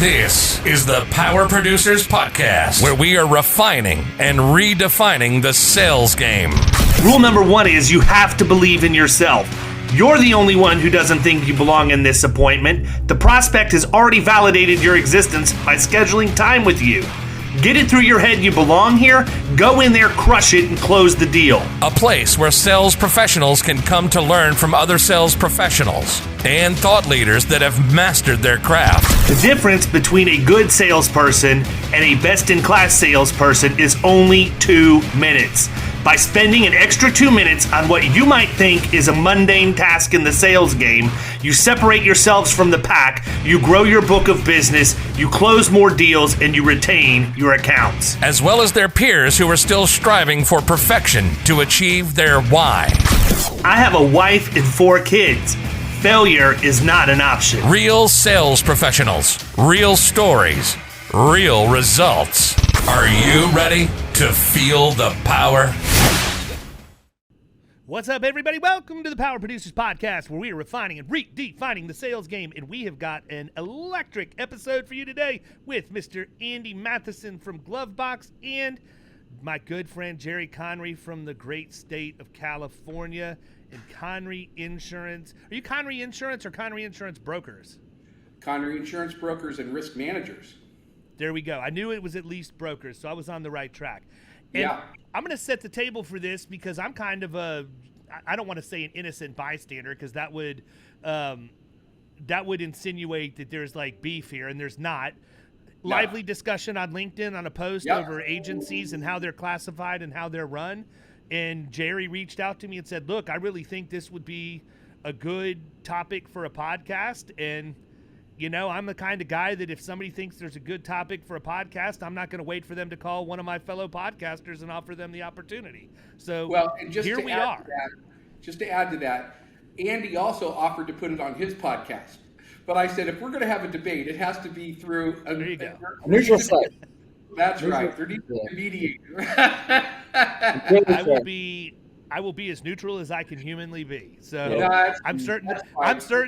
This is the Power Producers Podcast, where we are refining and redefining the sales game. Rule number one is you have to believe in yourself. You're the only one who doesn't think you belong in this appointment. The prospect has already validated your existence by scheduling time with you. Get it through your head you belong here, go in there, crush it, and close the deal. A place where sales professionals can come to learn from other sales professionals and thought leaders that have mastered their craft. The difference between a good salesperson and a best-in-class salesperson is only 2 minutes. By spending an extra 2 minutes on what you might think is a mundane task in the sales game, you separate yourselves from the pack, you grow your book of business, you close more deals, and you retain your accounts. As well as their peers who are still striving for perfection to achieve their why. I have a wife and 4 kids. Failure is not an option. Real sales professionals, real stories, real results. Are you ready to feel the power? What's up, everybody? Welcome to the Power Producers Podcast, where we are refining and redefining the sales game. And we have got an electric episode for you today with Mr. Andy Mathisen from Glovebox and my good friend Jerry Conrey from the great state of California and Conrey Insurance. Are you Conrey Insurance or Conrey Insurance Brokers? Conrey Insurance Brokers and Risk Managers. There we go. I knew it was at least brokers, so I was on the right track. And yeah. I'm going to set the table for this because I'm kind of I don't want to say an innocent bystander because that would insinuate that there's like beef here, and there's not. No. Lively discussion on LinkedIn on a post over agencies and how they're classified and how they're run. And Jerry reached out to me and said, look, I really think this would be a good topic for a podcast. And you know, I'm the kind of guy that if somebody thinks there's a good topic for a podcast, I'm not going to wait for them to call one of my fellow podcasters and offer them the opportunity. So here we are. Just to add to that, Andy also offered to put it on his podcast. But I said, if we're going to have a debate, it has to be through a neutral site. That's right. There needs to be a mediator. I will be as neutral as I can humanly be. So yeah, I'm certain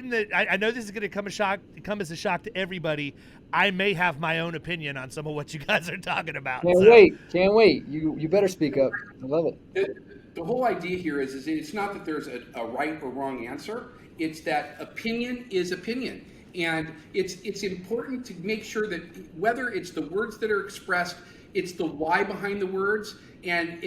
that I know this is going to come as a shock to everybody. I may have my own opinion on some of what you guys are talking about. Can't wait. You better speak up. I love it. The whole idea here is it's not that there's a right or wrong answer. It's that opinion is opinion. And it's important to make sure that whether it's the words that are expressed, it's the why behind the words, and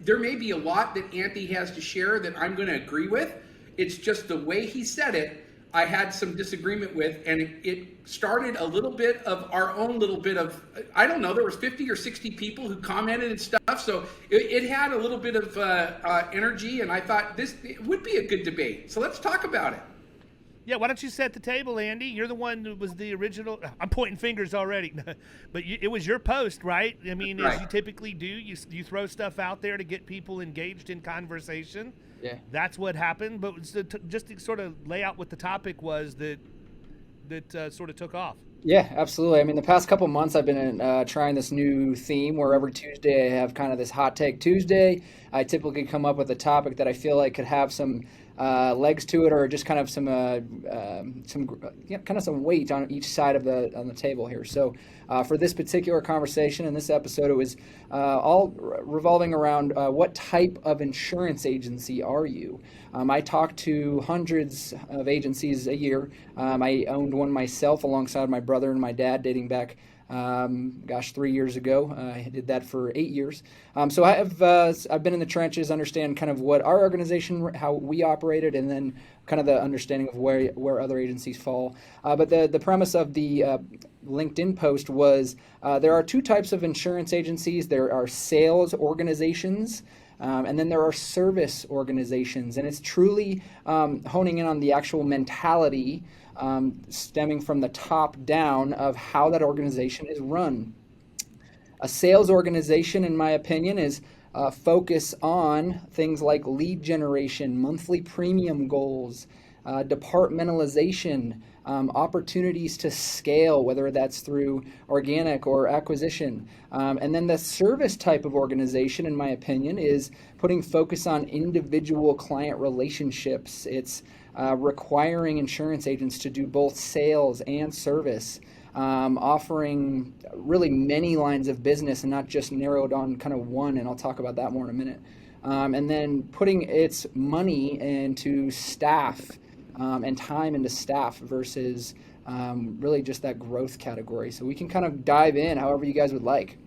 there may be a lot that Andy has to share that I'm going to agree with. It's just the way he said it, I had some disagreement with, and it started a little bit of our own little bit of, I don't know, there was 50 or 60 people who commented and stuff, so it had a little bit of energy, and I thought it would be a good debate. So let's talk about it. Yeah, why don't you set the table, Andy? You're the one who was the original. I'm pointing fingers already. But it was your post, right? I mean, right. As you typically do, you throw stuff out there to get people engaged in conversation. Yeah. That's what happened. But just to sort of lay out what the topic was that sort of took off. Yeah, absolutely. I mean, the past couple months I've been trying this new theme where every Tuesday I have kind of this Hot Take Tuesday. I typically come up with a topic that I feel like could have some legs to it, or just kind of some weight on each side of the table here. So for this particular conversation in this episode, it was all revolving around what type of insurance agency are you? I talk to hundreds of agencies a year. I owned one myself alongside my brother and my dad, dating back 3 years ago. I did that for 8 years. So I've been in the trenches, understand kind of what our organization, how we operated, and then kind of the understanding of where other agencies fall. But the premise of the LinkedIn post was there are 2 types of insurance agencies. There are sales organizations, and then there are service organizations. And it's truly honing in on the actual mentality stemming from the top down of how that organization is run. A sales organization, in my opinion, is focus on things like lead generation, monthly premium goals, departmentalization, opportunities to scale, whether that's through organic or acquisition. And then the service type of organization, in my opinion, is putting focus on individual client relationships. It's requiring insurance agents to do both sales and service. offering really many lines of business and not just narrowed on kind of one, and I'll talk about that more in a minute. And then putting its money into staff and time into staff versus really just that growth category. So we can kind of dive in however you guys would like.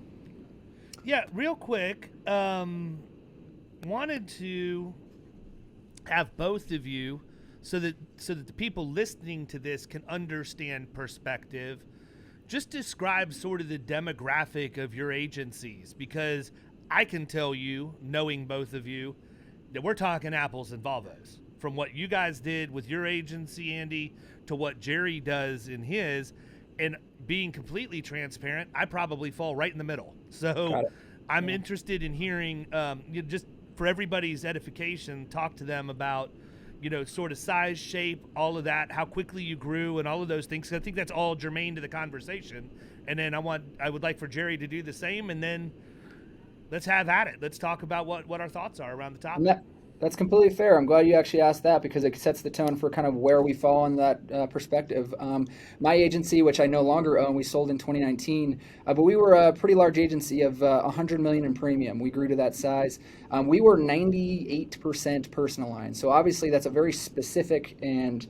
Yeah, real quick, wanted to have both of you so that the people listening to this can understand perspective. Just describe sort of the demographic of your agencies, because I can tell you, knowing both of you, that we're talking apples and Volvos. From what you guys did with your agency, Andy, to what Jerry does in his, and being completely transparent, I probably fall right in the middle. So I'm interested in hearing, just for everybody's edification, talk to them about, sort of size, shape, all of that, how quickly you grew and all of those things. I think that's all germane to the conversation. And then I would like for Jerry to do the same, and then let's have at it. Let's talk about what our thoughts are around the topic. That's completely fair. I'm glad you actually asked that, because it sets the tone for kind of where we fall in that perspective. My agency, which I no longer own, we sold in 2019, but we were a pretty large agency of $100 million in premium. We grew to that size. We were 98% personal lines. So obviously that's a very specific and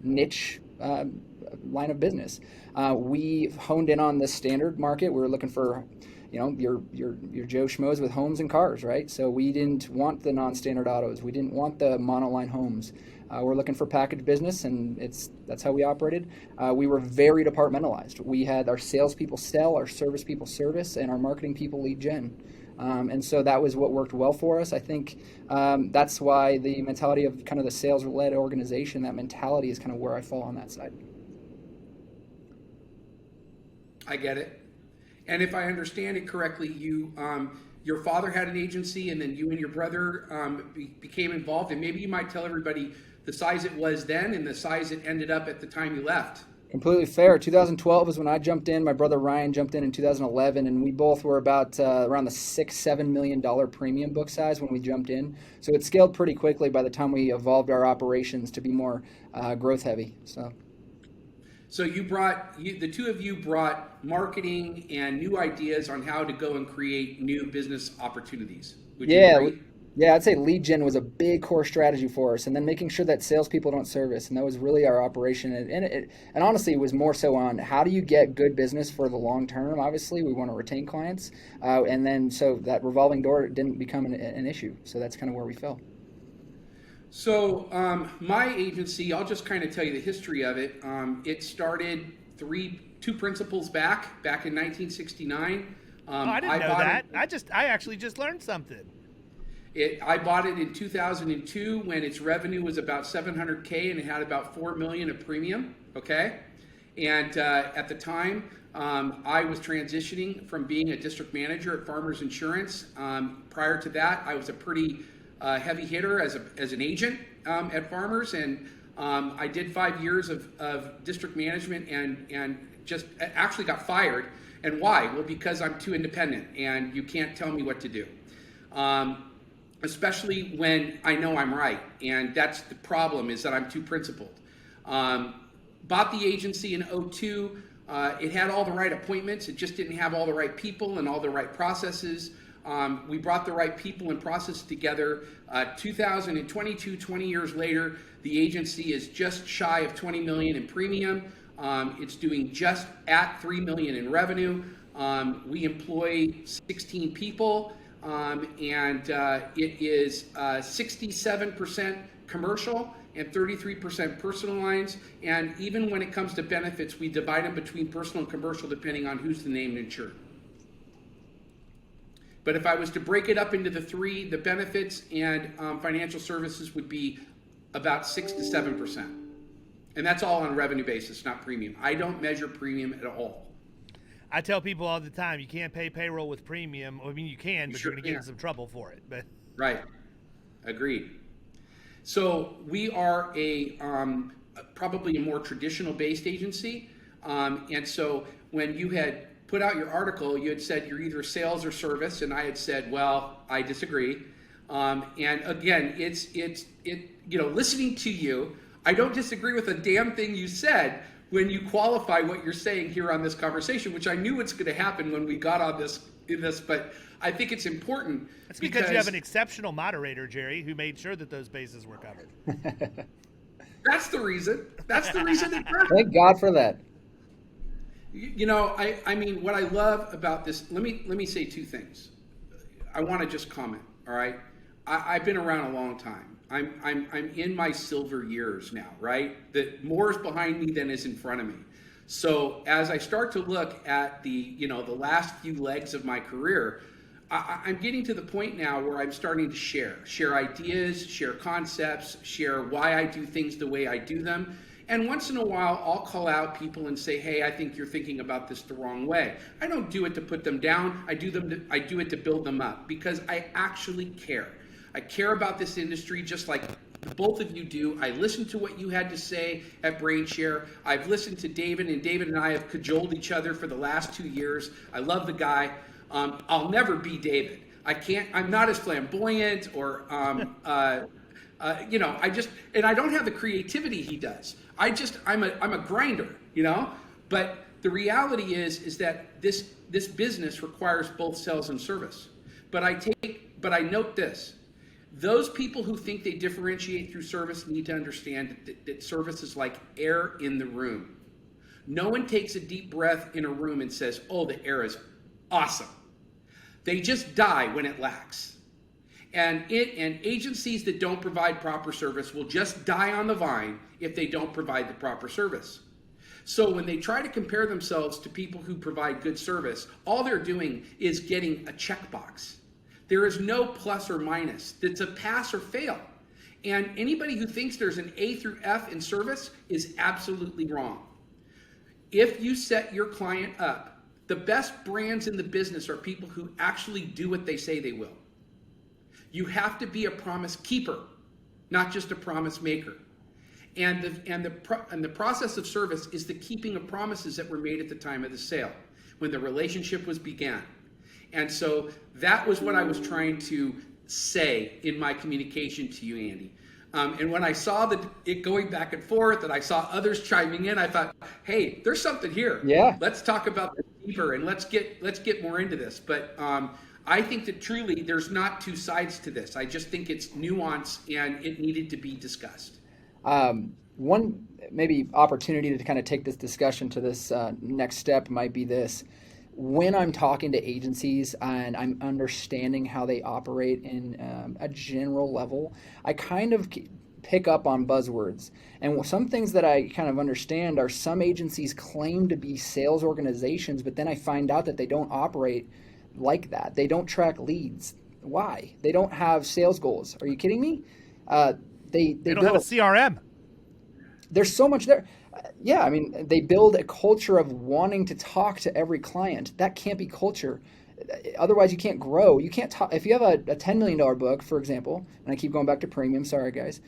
niche line of business. We honed in on the standard market. We were looking for your Joe Schmoes with homes and cars, right? So we didn't want the non-standard autos. We didn't want the monoline homes. We're looking for package business, and that's how we operated. We were very departmentalized. We had our salespeople sell, our service people service, and our marketing people lead gen. And so that was what worked well for us. I think that's why the mentality of kind of the sales-led organization, that mentality is kind of where I fall on that side. I get it. And if I understand it correctly, your father had an agency, and then you and your brother became involved. And maybe you might tell everybody the size it was then and the size it ended up at the time you left. Completely fair. 2012 is when I jumped in. My brother Ryan jumped in 2011, and we both were about around the $6-7 million premium book size when we jumped in. So it scaled pretty quickly by the time we evolved our operations to be more growth heavy. So the two of you brought marketing and new ideas on how to go and create new business opportunities. Would you agree? Yeah, I'd say lead gen was a big core strategy for us, and then making sure that salespeople don't service, and that was really our operation. And honestly, it was more so on how do you get good business for the long term. Obviously, we want to retain clients, and then so that revolving door didn't become an issue. So that's kind of where we fell. So my agency, I'll just kind of tell you the history of it. It started two principals back in 1969. I didn't know that. I actually just learned something. I bought it in 2002 when its revenue was about $700K and it had about $4 million of premium. Okay, and at the time I was transitioning from being a district manager at Farmers Insurance. Prior to that, I was a pretty heavy hitter as an agent at Farmers, and I did 5 years of district management and just actually got fired. And why? Well, because I'm too independent and you can't tell me what to do. Especially when I know I'm right, and that's the problem, is that I'm too principled. Bought the agency in 2002. It had all the right appointments. It just didn't have all the right people and all the right processes. We brought the right people and process together. 2022, 20 years later, the agency is just shy of 20 million in premium. It's doing just at 3 million in revenue. We employ 16 people, and it is 67% commercial and 33% personal lines. And even when it comes to benefits, we divide them between personal and commercial depending on who's the named insured. But if I was to break it up into the three, the benefits and financial services would be about 6 to 7%. And that's all on revenue basis, not premium. I don't measure premium at all. I tell people all the time, you can't pay payroll with premium. I mean, you can, but you're going to get in some trouble for it. But right. Agreed. So we are probably a more traditional based agency. And so when you had put out your article, you had said you're either sales or service, and I had said, well, I disagree. And again, it's listening to you, I don't disagree with a damn thing you said, when you qualify what you're saying here on this conversation, which I knew it's going to happen when we got on this, but I think it's important. It's because you have an exceptional moderator, Jerry, who made sure that those bases were covered. That's the reason. That's the reason. Thank God for that. You know, I mean, what I love about this, let me say two things. I want to just comment, all right? I've been around a long time. I'm in my silver years now, right? That more is behind me than is in front of me. So as I start to look at the last few legs of my career, I'm getting to the point now where I'm starting to share ideas, share concepts, share why I do things the way I do them. And once in a while, I'll call out people and say, hey, I think you're thinking about this the wrong way. I don't do it to put them down. I do it to build them up because I actually care. I care about this industry just like both of you do. I listened to what you had to say at BrainShare. I've listened to David, and David and I have cajoled each other for the last 2 years. I love the guy. I'll never be David. I'm not as flamboyant or, and I don't have the creativity he does. I'm a grinder, but the reality is that this business requires both sales and service. But I note this. Those people who think they differentiate through service need to understand that service is like air in the room. No one takes a deep breath in a room and says, oh, the air is awesome. They just die when it lacks. And agencies that don't provide proper service will just die on the vine if they don't provide the proper service. So when they try to compare themselves to people who provide good service, all they're doing is getting a checkbox. There is no plus or minus. It's a pass or fail. And anybody who thinks there's an A through F in service is absolutely wrong. If you set your client up, the best brands in the business are people who actually do what they say they will. You have to be a promise keeper, not just a promise maker. And the process of service is the keeping of promises that were made at the time of the sale, when the relationship was began. And so that was what I was trying to say in my communication to you, Andy. And when I saw it going back and forth, and I saw others chiming in, I thought, hey, there's something here. Yeah. Let's talk about this deeper and let's get more into this. But I think that truly there's not two sides to this. I just think it's nuance and it needed to be discussed. One maybe opportunity to kind of take this discussion to this next step might be this. When I'm talking to agencies and I'm understanding how they operate in a general level, I kind of pick up on buzzwords. And some things that I kind of understand are some agencies claim to be sales organizations, but then I find out that they don't operate like that. They don't track leads. Why? They don't have sales goals. Are you kidding me? They don't have a CRM. There's so much there. Yeah, I mean, they build a culture of wanting to talk to every client. That can't be culture. Otherwise, you can't grow. You can't talk. If you have a $10 million book, for example, and I keep going back to premium, sorry, guys,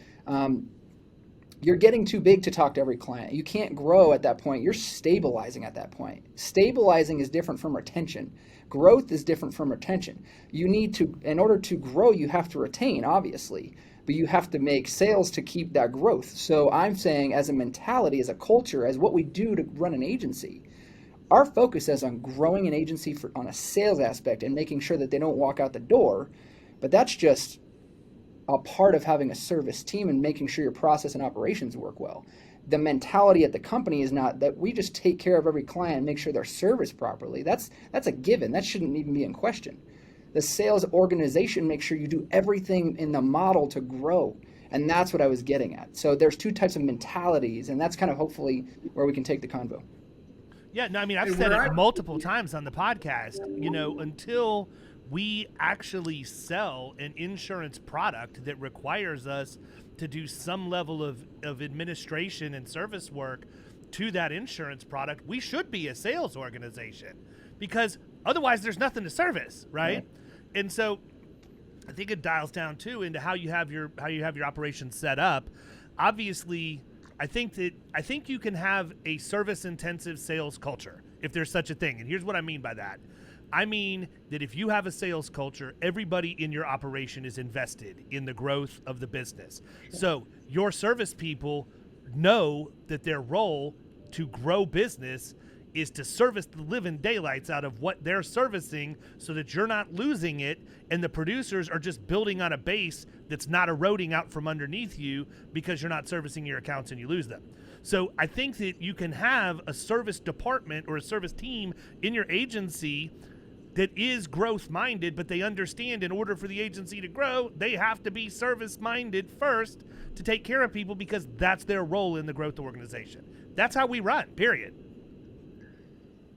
you're getting too big to talk to every client. You can't grow at that point. You're stabilizing at that point. Stabilizing is different from retention. Growth is different from retention. You need to, in order to grow, you have to retain, obviously. But you have to make sales to keep that growth. So I'm saying as a mentality, as a culture, as what we do to run an agency, our focus is on growing an agency on a sales aspect and making sure that they don't walk out the door. But that's just a part of having a service team and making sure your process and operations work well. The mentality at the company is not that we just take care of every client and make sure they're serviced properly. That's a given. That shouldn't even be in question. The sales organization makes sure you do everything in the model to grow. And that's what I was getting at. So there's two types of mentalities, and that's kind of hopefully where we can take the convo. Yeah, no, I mean, I've said it multiple times on the podcast, until we actually sell an insurance product that requires us to do some level of administration and service work to that insurance product, we should be a sales organization because otherwise there's nothing to service, right? And so I think it dials down too into how you have your operations set up. Obviously, I think you can have a service intensive sales culture if there's such a thing. And here's what I mean by that. I mean that if you have a sales culture, everybody in your operation is invested in the growth of the business. So your service people know that their role to grow business is to service the living daylights out of what they're servicing so that you're not losing it and the producers are just building on a base that's not eroding out from underneath you because you're not servicing your accounts and you lose them. So I think that you can have a service department or a service team in your agency that is growth minded, but they understand in order for the agency to grow, they have to be service minded first to take care of people because that's their role in the growth organization. That's how we run, period.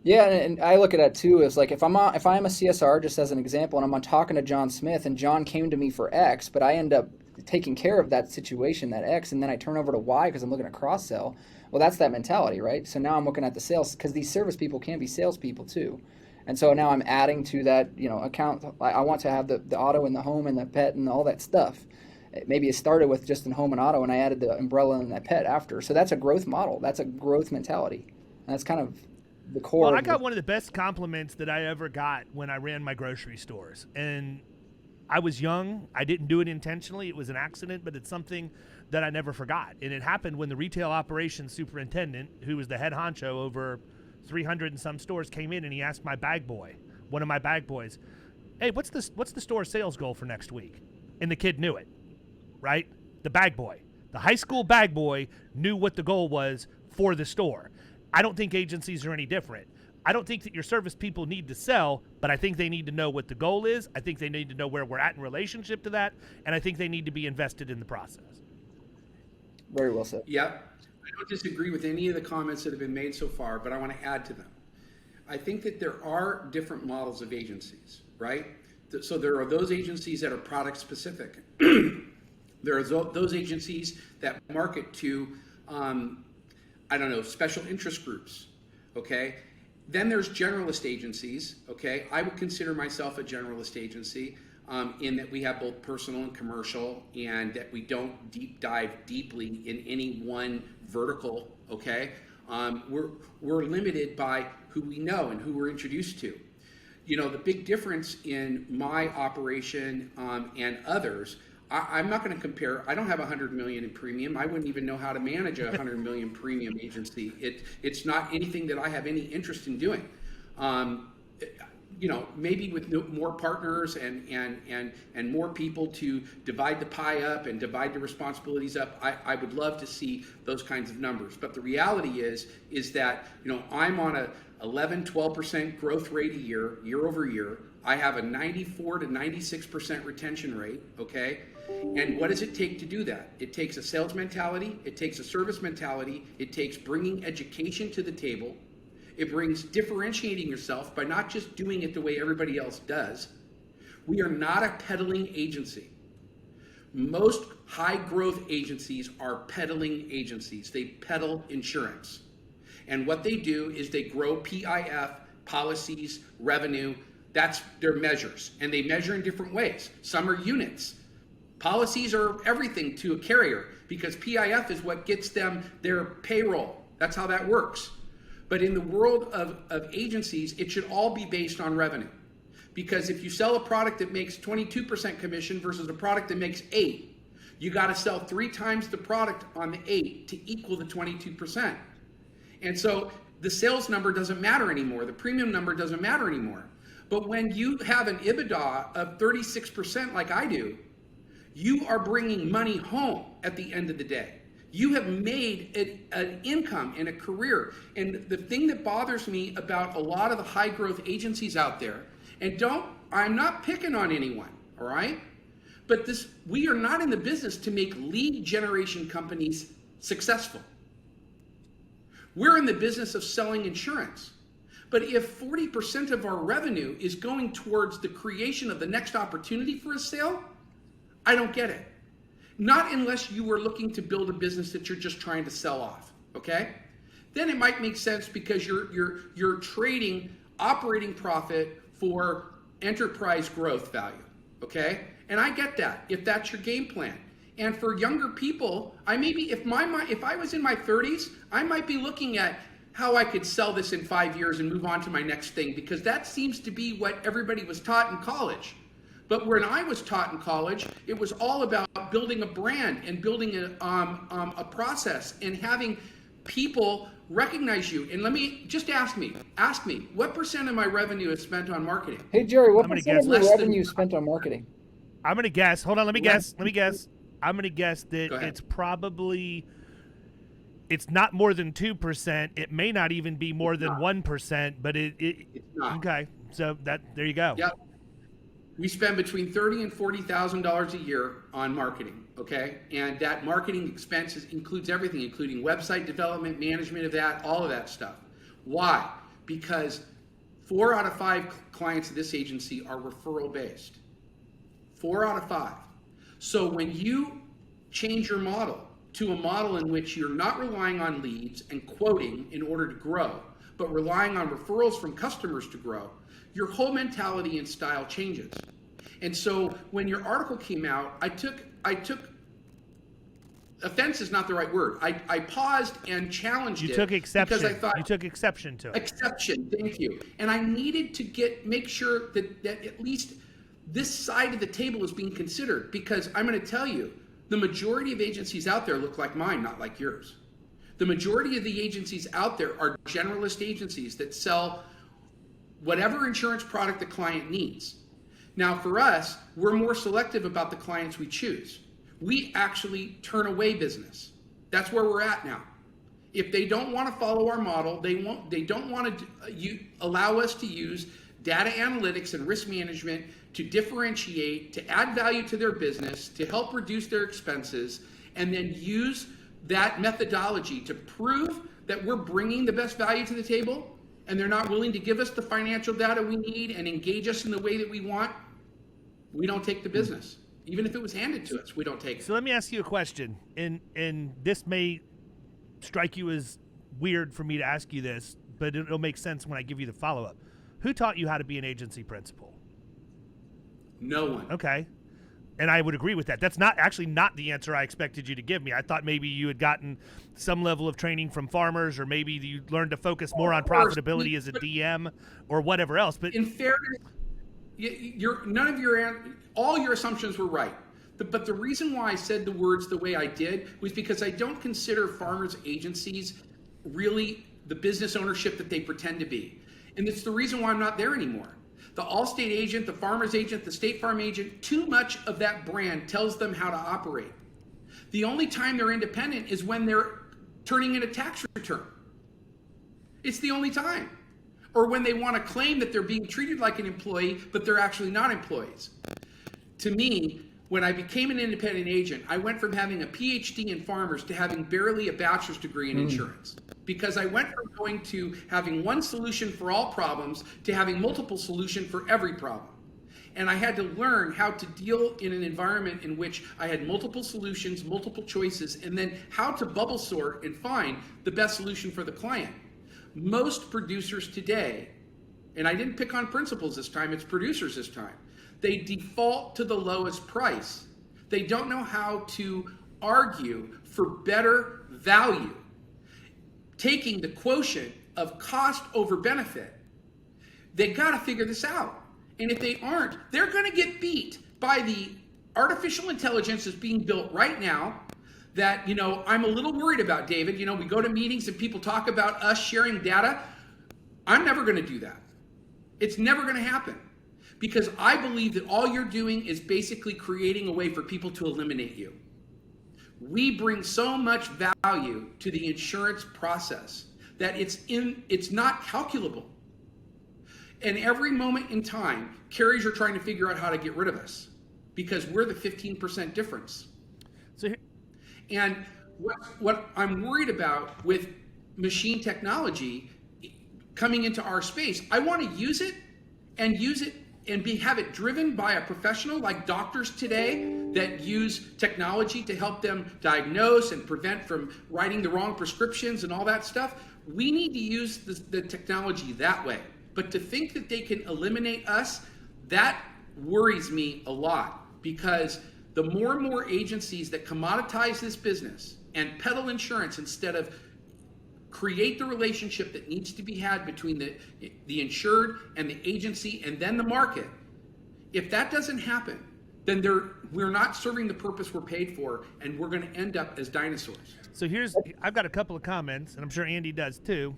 Yeah, and I look at that too as like if I am a CSR, just as an example, and I'm talking to John Smith, and John came to me for X, but I end up taking care of that situation, that X, and then I turn over to Y because I'm looking at cross sell. Well, that's that mentality, right? So now I'm looking at the sales because these service people can be salespeople too, and so now I'm adding to that account. I want to have the auto and the home and the pet and all that stuff. Maybe it started with just in home and auto, and I added the umbrella and that pet after. So that's a growth model. That's a growth mentality, and that's kind of the core. Well, I got one of the best compliments that I ever got when I ran my grocery stores. And I was young. I didn't do it intentionally. It was an accident, but it's something that I never forgot. And it happened when the retail operations superintendent, who was the head honcho over 300 and some stores, came in and he asked my bag boy, one of my bag boys, hey, what's the store sales goal for next week? And the kid knew it, right? The bag boy, the high school bag boy knew what the goal was for the store. I don't think agencies are any different. I don't think that your service people need to sell, but I think they need to know what the goal is. I think they need to know where we're at in relationship to that, and I think they need to be invested in the process. Very well said. Yeah, I don't disagree with any of the comments that have been made so far, but I want to add to them. I think that there are different models of agencies, right? So there are those agencies that are product specific. There are those agencies that market to special interest groups, okay? Then there's generalist agencies, okay? I would consider myself a generalist agency in that we have both personal and commercial, and that we don't deep dive deeply in any one vertical, okay? We're limited by who we know and who we're introduced to. The big difference in my operation and others, I'm not going to compare. I don't have $100 million in premium. I wouldn't even know how to manage a $100 million premium agency. It's not anything that I have any interest in doing. Maybe with more partners and more people to divide the pie up and divide the responsibilities up, I would love to see those kinds of numbers. But the reality is that I'm on a 11-12% growth rate a year over year. I have a 94 to 96% retention rate, okay? And what does it take to do that? It takes a sales mentality, it takes a service mentality, it takes bringing education to the table, it brings differentiating yourself by not just doing it the way everybody else does. We are not a peddling agency. Most high growth agencies are peddling agencies. They peddle insurance. And what they do is they grow PIF, policies, revenue. That's their measures, and they measure in different ways. Some are units. Policies are everything to a carrier because PIF is what gets them their payroll. That's how that works. But in the world of agencies, it should all be based on revenue. Because if you sell a product that makes 22% commission versus a product that makes 8%, you got to sell 3 times the product on the 8% to equal the 22%. And so the sales number doesn't matter anymore. The premium number doesn't matter anymore. But when you have an EBITDA of 36% like I do, you are bringing money home at the end of the day. You have made an income and a career. And the thing that bothers me about a lot of the high growth agencies out there, and I'm not picking on anyone, all right? But we are not in the business to make lead generation companies successful. We're in the business of selling insurance. But if 40% of our revenue is going towards the creation of the next opportunity for a sale, I don't get it. Not unless you are looking to build a business that you're just trying to sell off, okay? Then it might make sense because you're trading operating profit for enterprise growth value, okay? And I get that if that's your game plan. And for younger people, if I was in my 30s, I might be looking at how I could sell this in 5 years and move on to my next thing, because that seems to be what everybody was taught in college. But when I was taught in college, it was all about building a brand and building a process and having people recognize you. And let me just ask me, what percent of my revenue is spent on marketing? Hey, Jerry, what I'm gonna percent of guess your less than- revenue is spent on marketing? I'm gonna guess. Hold on, let me guess. I'm gonna guess that Go ahead. it's probably, it's not more than 2%. It may not even be more than 1%, but It's not. okay. So there you go. Yep. We spend between $30,000 and $40,000 a year on marketing, okay? And that marketing expenses includes everything, including website development, management of that, all of that stuff. Why? Because 4 out of 5 clients of this agency are referral based. 4 out of 5. So when you change your model to a model in which you're not relying on leads and quoting in order to grow, but relying on referrals from customers to grow, your whole mentality and style changes. And so when your article came out, I took offense is not the right word. I paused and challenged it. You took exception. Because I thought, you took exception to it. exception, thank you. And I needed to make sure that at least this side of the table is being considered, because I'm going to tell you, the majority of agencies out there look like mine, not like yours. The majority of the agencies out there are generalist agencies that sell whatever insurance product the client needs. Now, for us, we're more selective about the clients we choose. We actually turn away business. That's where we're at now. If they don't want to follow our model, they don't want to allow us to use data analytics and risk management to differentiate, to add value to their business, to help reduce their expenses, and then use that methodology to prove that we're bringing the best value to the table, and they're not willing to give us the financial data we need and engage us in the way that we want, we don't take the business. Even if it was handed to us, we don't take it. So let me ask you a question, and this may strike you as weird for me to ask you this, but it'll make sense when I give you the follow-up. Who taught you how to be an agency principal? No one. Okay. And I would agree with that. That's not the answer I expected you to give me. I thought maybe you had gotten some level of training from farmers, or maybe you learned to focus more on profitability as a DM or whatever else. But in fairness, all your assumptions were right. But the reason why I said the words the way I did was because I don't consider farmers agencies really the business ownership that they pretend to be. And it's the reason why I'm not there anymore. The Allstate agent, the Farmers agent, the State Farm agent, too much of that brand tells them how to operate. The only time they're independent is when they're turning in a tax return. It's the only time. Or when they want to claim that they're being treated like an employee, but they're actually not employees. To me, when I became an independent agent, I went from having a PhD in farmers to having barely a bachelor's degree in insurance. Because I went from going to having one solution for all problems to having multiple solutions for every problem. And I had to learn how to deal in an environment in which I had multiple solutions, multiple choices, and then how to bubble sort and find the best solution for the client. Most producers today, and I didn't pick on principals this time, it's producers this time, they default to the lowest price. They don't know how to argue for better value. Taking the quotient of cost over benefit, they got to figure this out. And if they aren't, they're going to get beat by the artificial intelligence that's being built right now that, I'm a little worried about, David. We go to meetings and people talk about us sharing data. I'm never going to do that. It's never going to happen, because I believe that all you're doing is basically creating a way for people to eliminate you. We bring so much value to the insurance process that it's not calculable. And every moment in time, carriers are trying to figure out how to get rid of us because we're the 15% difference. And what I'm worried about with machine technology coming into our space, I want to use it and have it driven by a professional like doctors today that use technology to help them diagnose and prevent from writing the wrong prescriptions and all that stuff. We need to use the technology that way. But to think that they can eliminate us, that worries me a lot, because the more and more agencies that commoditize this business and peddle insurance instead of create the relationship that needs to be had between the insured and the agency and then the market, if that doesn't happen, then we're not serving the purpose we're paid for, and we're going to end up as dinosaurs. So I've got a couple of comments, and I'm sure Andy does too.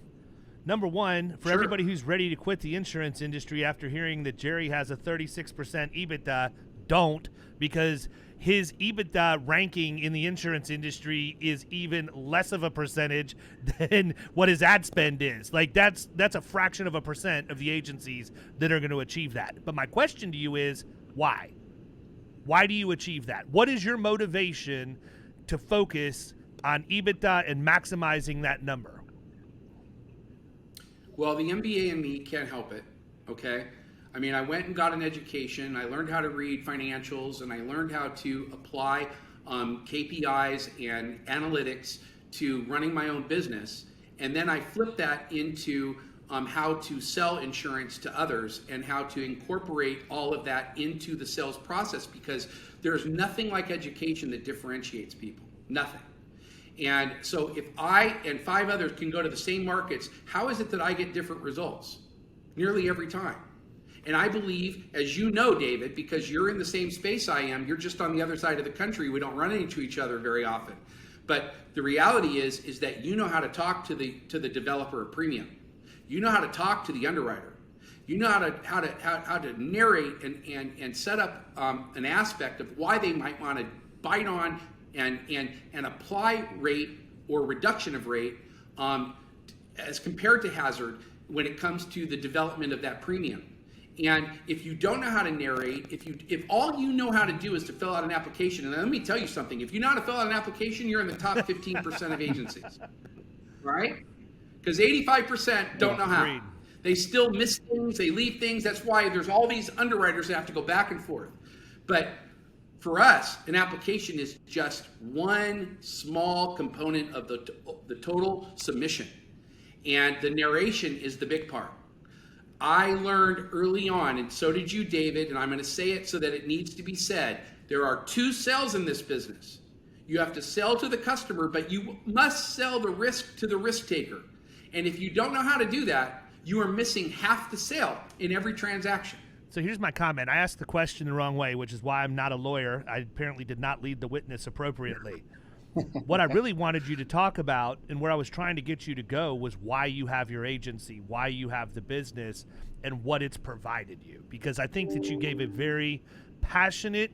Number one, for Sure. everybody who's ready to quit the insurance industry after hearing that Jerry has a 36% EBITDA, don't, because his EBITDA ranking in the insurance industry is even less of a percentage than what his ad spend is. Like that's a fraction of a percent of the agencies that are going to achieve that. But my question to you is, why? Why do you achieve that? What is your motivation to focus on EBITDA and maximizing that number? Well, the MBA in me can't help it, okay? I mean, I went and got an education. I learned how to read financials, and I learned how to apply KPIs and analytics to running my own business. And then I flipped that into how to sell insurance to others and how to incorporate all of that into the sales process, because there's nothing like education that differentiates people. Nothing. And so if I and 5 others can go to the same markets, how is it that I get different results? Nearly every time. And I believe, as you know, David, because you're in the same space I am, you're just on the other side of the country. We don't run into each other very often. But the reality is that you know how to talk to the developer of premium. You know how to talk to the underwriter. You know how to narrate and set up an aspect of why they might want to bite on and apply rate or reduction of rate as compared to hazard when it comes to the development of that premium. And if you don't know how to narrate, if all you know how to do is to fill out an application, and let me tell you something, if you know how to fill out an application, you're in the top 15% of agencies, right? Because 85% don't know how. Agreed. They still miss things, they leave things. That's why there's all these underwriters that have to go back and forth. But for us, an application is just one small component of the total submission. And the narration is the big part. I learned early on, and so did you, David, and I'm going to say it so that it needs to be said. There are 2 sales in this business. You have to sell to the customer, but you must sell the risk to the risk taker. And if you don't know how to do that, you are missing half the sale in every transaction. So here's my comment. I asked the question the wrong way, which is why I'm not a lawyer. I apparently did not lead the witness appropriately. What I really wanted you to talk about and where I was trying to get you to go was why you have your agency, why you have the business, and what it's provided you. Because I think that you gave a very passionate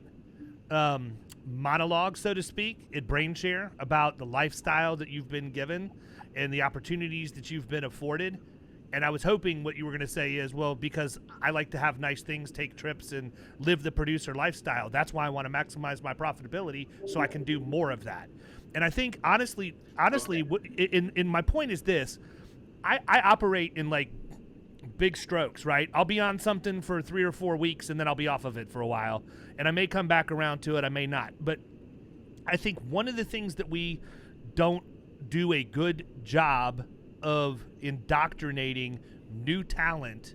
monologue, so to speak, at BrainShare about the lifestyle that you've been given and the opportunities that you've been afforded. And I was hoping what you were going to say is, well, because I like to have nice things, take trips, and live the producer lifestyle. That's why I want to maximize my profitability so I can do more of that. And I think, honestly, in my point is this. I operate in, like, big strokes, right? I'll be on something for 3 or 4 weeks, and then I'll be off of it for a while. And I may come back around to it. I may not. But I think one of the things that we don't do a good job of indoctrinating new talent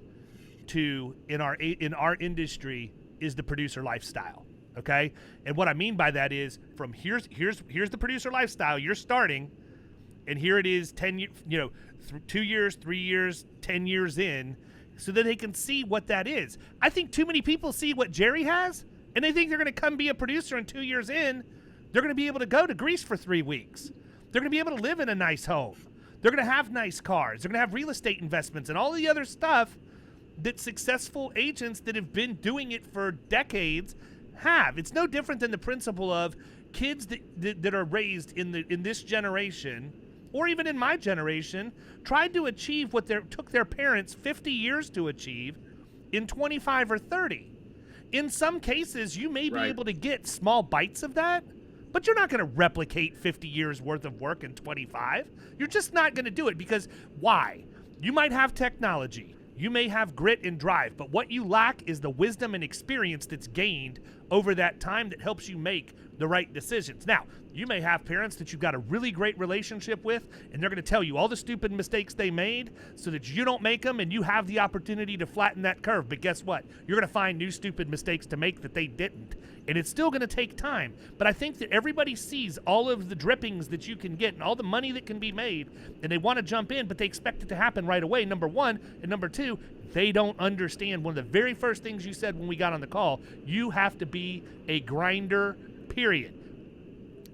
to in our industry is the producer lifestyle. Okay, and what I mean by that is from here's the producer lifestyle. You're starting, and here it is 2 years, 3 years, 10 years in, so that they can see what that is. I think too many people see what Jerry has, and they think they're going to come be a producer, and 2 years in, they're going to be able to go to Greece for 3 weeks. They're going to be able to live in a nice home. They're going to have nice cars. They're going to have real estate investments and all the other stuff that successful agents that have been doing it for decades have. It's no different than the principle of kids that are raised in this generation, or even in my generation, tried to achieve what took their parents 50 years to achieve in 25 or 30. In some cases, you may be able to get small bites of that, but you're not going to replicate 50 years worth of work in 25. You're just not going to do it because why? You might have technology. You may have grit and drive, but what you lack is the wisdom and experience that's gained over that time that helps you make the right decisions. Now, you may have parents that you've got a really great relationship with, and they're going to tell you all the stupid mistakes they made so that you don't make them and you have the opportunity to flatten that curve. But guess what? You're going to find new stupid mistakes to make that they didn't. And it's still going to take time. But I think that everybody sees all of the drippings that you can get and all the money that can be made, and they want to jump in, but they expect it to happen right away, number one. And number two, They don't understand. One of the very first things you said when we got on the call, you have to be a grinder, period.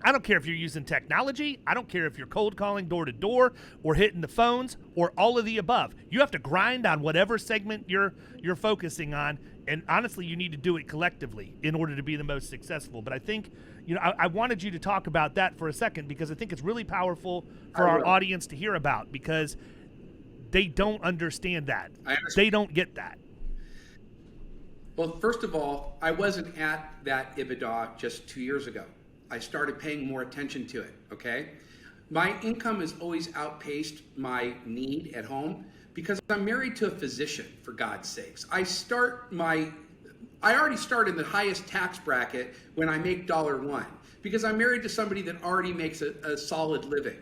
I don't care if you're using technology. I don't care if you're cold calling door to door or hitting the phones or all of the above. You have to grind on whatever segment you're focusing on. And honestly, you need to do it collectively in order to be the most successful. But I think, I wanted you to talk about that for a second because I think it's really powerful for our audience to hear about because they don't understand that. They don't get that. Well, first of all, I wasn't at that EBITA just 2 years ago. I started paying more attention to it, okay? My income has always outpaced my need at home because I'm married to a physician, for God's sakes. I already start in the highest tax bracket when I make $1 because I'm married to somebody that already makes a solid living.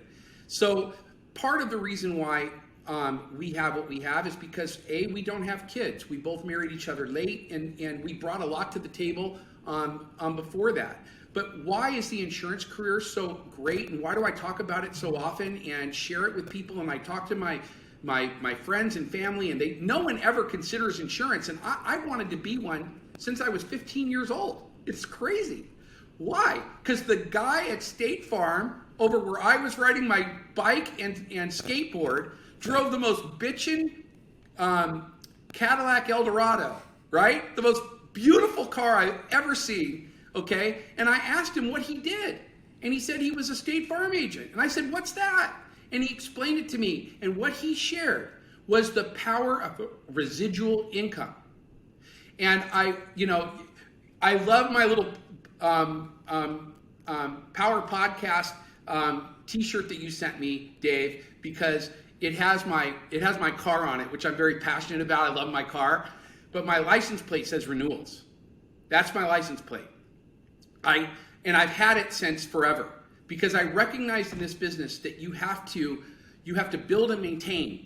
So part of the reason why we have what we have is because we don't have kids. We both married each other late and we brought a lot to the table before that. But why is the insurance career so great, and why do I talk about it so often and share it with people? And I talk to my friends and family, and no one ever considers insurance. And I wanted to be one since I was 15 years old. It's crazy. Why? Because the guy at State Farm over where I was riding my bike and skateboard drove the most bitchin' Cadillac Eldorado, right? The most beautiful car I've ever seen. Okay, and I asked him what he did, and he said he was a State Farm agent. And I said, what's that? And he explained it to me, and what he shared was the power of residual income. And I love my little Power Podcast t-shirt that you sent me, Dave, because it has my car on it, which I'm very passionate about. I love my car, but my license plate says renewals. That's my license plate. I've had it since forever because I recognize in this business that you have to build and maintain.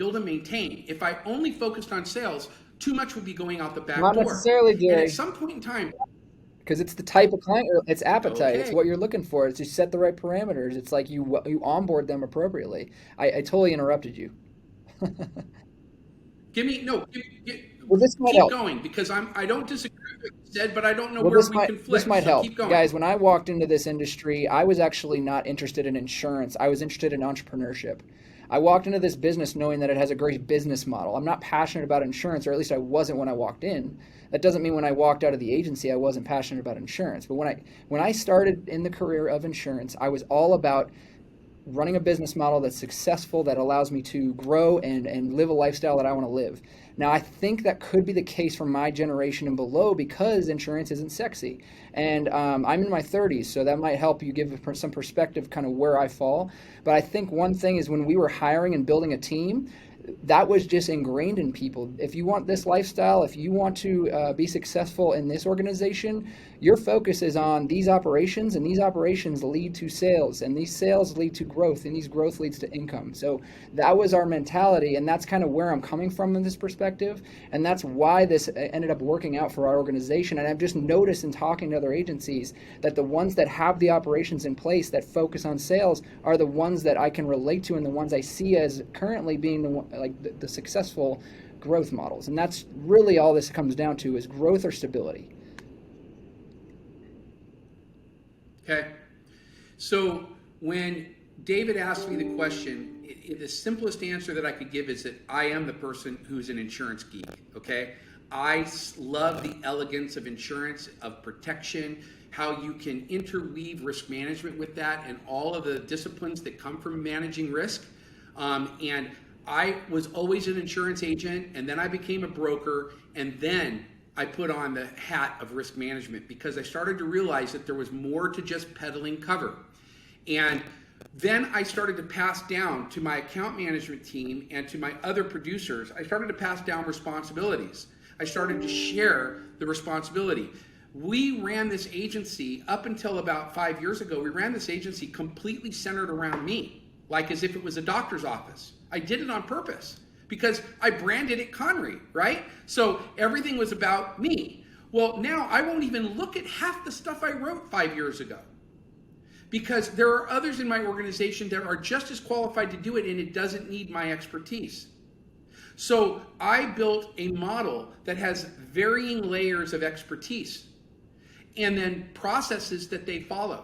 If I only focused on sales, too much would be going out the back door. Not necessarily, Jerry. And at some point in time, because it's the type of client, it's appetite. Okay. It's what you're looking for. It's you set the right parameters. It's like you onboard them appropriately. I totally interrupted you. Well, this might help. Keep going because I don't disagree with what you said, but I don't know where we conflict. This might help. Keep going. Guys, when I walked into this industry, I was actually not interested in insurance. I was interested in entrepreneurship. I walked into this business knowing that it has a great business model. I'm not passionate about insurance, or at least I wasn't when I walked in. That doesn't mean when I walked out of the agency, I wasn't passionate about insurance. But when I started in the career of insurance, I was all about running a business model that's successful, that allows me to grow and live a lifestyle that I want to live. Now, I think that could be the case for my generation and below because insurance isn't sexy. And I'm in my 30s, so that might help you give some perspective kind of where I fall. But I think one thing is when we were hiring and building a team, that was just ingrained in people. If you want this lifestyle, if you want to be successful in this organization, your focus is on these operations, and these operations lead to sales, and these sales lead to growth, and these growth leads to income. So that was our mentality, and that's kind of where I'm coming from in this perspective, and that's why this ended up working out for our organization. And I've just noticed in talking to other agencies that the ones that have the operations in place that focus on sales are the ones that I can relate to and the ones I see as currently being the successful growth models. And that's really all this comes down to, is growth or stability. Okay. So when David asked me the question, the simplest answer that I could give is that I am the person who's an insurance geek. Okay. I love the elegance of insurance, of protection, how you can interweave risk management with that and all of the disciplines that come from managing risk. And I was always an insurance agent, and then I became a broker, and then I put on the hat of risk management because I started to realize that there was more to just peddling cover. And then I started to pass down to my account management team and to my other producers, I started to pass down responsibilities. I started to share the responsibility. We ran this agency up until about 5 years ago. We ran this agency completely centered around me, like as if it was a doctor's office. I did it on purpose because I branded it Conrey, right? So everything was about me. Well, now I won't even look at half the stuff I wrote 5 years ago because there are others in my organization that are just as qualified to do it, and it doesn't need my expertise. So I built a model that has varying layers of expertise and then processes that they follow.